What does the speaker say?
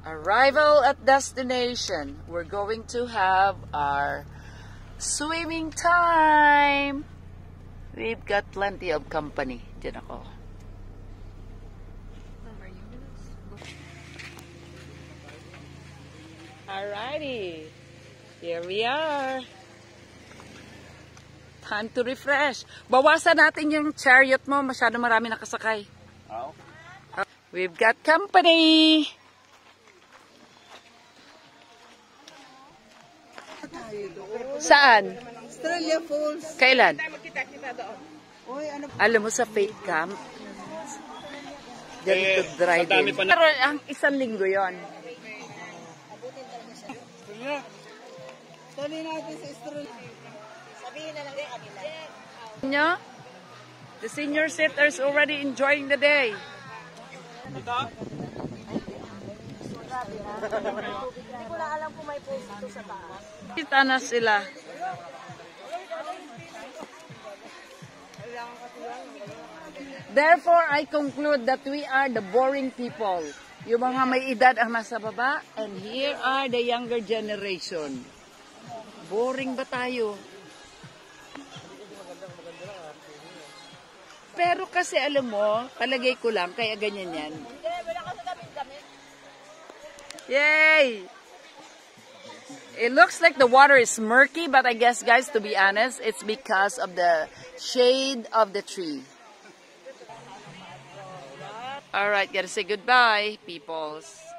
Arrival at destination. We're going to have our swimming time. We've got plenty of company. Diyan ako. Alrighty. Here we are. Time to refresh. Bawasan natin yung chariot mo. Masyado marami nakasakay. Oh. We've got company. Saan? Australia Falls. Kailan? Oy, ano? Alam mo sa Faith Camp? Ganito dry sa dami din. pa na- Pero ang isang linggo yon. Tali natin sa Australia. Sabihin na lang din kanila. Nyo? The senior sitters already enjoying the day. Hindi ko na alam kung may post ito sa taas. Kita na sila. Therefore, I conclude that we are the boring people. Yung mga may edad ang nasa baba, and here are the younger generation. Boring ba tayo? Pero kasi alam mo, palagay ko lang, kaya ganyan yan. Yay! It looks like the water is murky, but I guess, guys, to be honest, it's because of the shade of the tree. Alright, gotta say goodbye, peoples.